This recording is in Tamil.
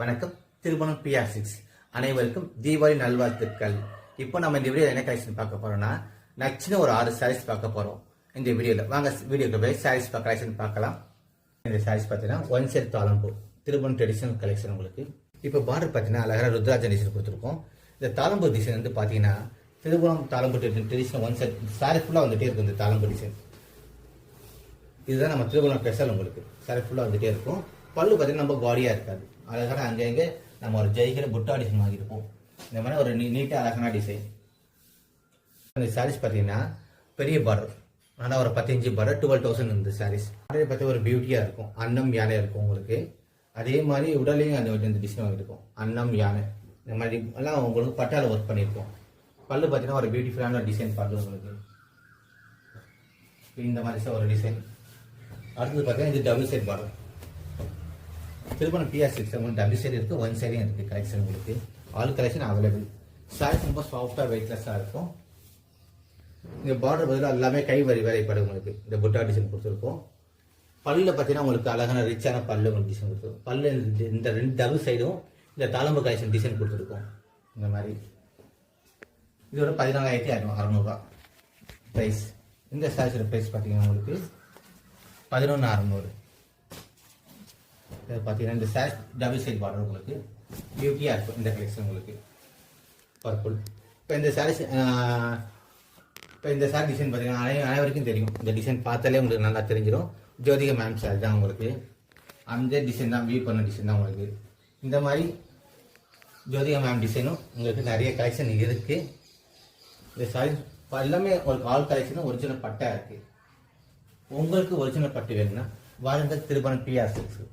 வணக்கம். திருமணம் PR6 அனைவருக்கும் தீபாவளி நல்வாழ்த்துக்கள். இப்போ நம்ம இந்த வீடியோ என்ன கலெக்ஷன் பார்க்க போறோம்னா, நச்சுன்னு ஒரு 6 சாரீஸ் பார்க்க போறோம் இந்த வீடியோல. வாங்க வீடியோக்கு போய் சாரீஸ் கலெக்ஷன் பார்க்கலாம். இந்த சாரீஸ் பார்த்தீங்கன்னா ஒன் செட் தாளம்பூ திருமணம் ட்ரெடிஷனல் கலெக்ஷன். உங்களுக்கு இப்போ பார்டர் பார்த்தீங்கன்னா அழகாக ருத்ராஜ டிசைன் கொடுத்துருக்கோம். இந்த தாளம்பூ டிசைன் வந்து பார்த்தீங்கன்னா திருமணம் தாளம்பூ ட்ரெடிஷனல் ஒன் செட் சாரி ஃபுல்லாக வந்துட்டே இருக்கும். இந்த தாளம்பூ டிசைன் இதுதான் நம்ம திருமணம் ஸ்பெஷல். உங்களுக்கு சாரி ஃபுல்லாக வந்துட்டே இருக்கும். பல்லு பார்த்தீங்கன்னா நம்ம பாடியாக இருக்காது. அழகான அங்கங்கே நம்ம ஒரு ஜெயிக்கிற புட்டா டிசைன் வாங்கியிருப்போம். இந்த மாதிரி ஒரு நீட்டாக அழகான டிசைன். இந்த சாரீஸ் பார்த்தீங்கன்னா பெரிய பார்டர், ஆனால் ஒரு 15 பார்டர் 12,000 இந்த சாரீஸ். அதே பார்த்து ஒரு பியூட்டியாக இருக்கும். அன்னம் யானை இருக்கும் உங்களுக்கு. அதே மாதிரி உடலையும் அந்த டிசைன் வாங்கியிருக்கும். அன்னம் யானை இந்த மாதிரி எல்லாம் உங்களுக்கு பட்டால ஒர்க் பண்ணியிருக்கோம். பல்லு பார்த்தீங்கன்னா ஒரு பியூட்டிஃபுல்லான டிசைன் பல்லு உங்களுக்கு. இந்த மாதிரி ஒரு டிசைன். அடுத்தது பார்த்தீங்கன்னா இது டபுள் சைட் பார்டர். திருமணம் PR6 டபுள் சைடு இருக்குது, ஒன் சைடும் இருக்குது கலெக்ஷன். உங்களுக்கு ஆல் கலெக்ஷன் அவைலபிள். சாரீஸ் ரொம்ப சாஃப்டாக வெயிட்லெஸ்ஸாக இருக்கும். இந்த பார்டர் பதிலாக எல்லாமே கை வேலைப்படும். உங்களுக்கு இந்த புட்டா டிசைன் கொடுத்துருக்கோம். பல்லில் பார்த்தீங்கன்னா உங்களுக்கு அழகான ரிச்சான பல்லு உங்களுக்கு டிசைன் கொடுத்துருக்கோம். பல்லு இந்த ரெண்டு டபுள் சைடும் இந்த தாளம்பு கலெக்ஷன் டிசைன் கொடுத்துருக்கோம். இந்த மாதிரி இதோட 14,600 ப்ரைஸ். இந்த சாரீஸோட ப்ரைஸ் பார்த்தீங்கன்னா உங்களுக்கு 11,600. பார்த்தீங்கன்னா இந்த சாரீஸ் டபுள் சைட் பார்டர் உங்களுக்கு பியூட்டியாக இருக்கும். இந்த கலெக்ஷன் உங்களுக்கு பர்பிள். இப்போ இந்த சாரீஸ் டிசைன் பார்த்தீங்கன்னா அனைவருக்கும் தெரியும். இந்த டிசைன் பார்த்தாலே உங்களுக்கு நல்லா தெரிஞ்சிடும். ஜோதிகா மேம் சாரி தான் உங்களுக்கு. அந்த டிசைன் தான் வியூ பண்ண டிசைன் தான் உங்களுக்கு. இந்த மாதிரி ஜோதிகா மேம் டிசைனும் உங்களுக்கு நிறைய கலெக்ஷன் இருக்குது. இந்த சாரி எல்லாமே ஒரு ஆல் கலெக்ஷனும் ஒரிஜினல் பட்டா இருக்குது. உங்களுக்கு ஒரிஜினல் பட்டு வேணும்னா வாருங்கள் திருமணம் PR6.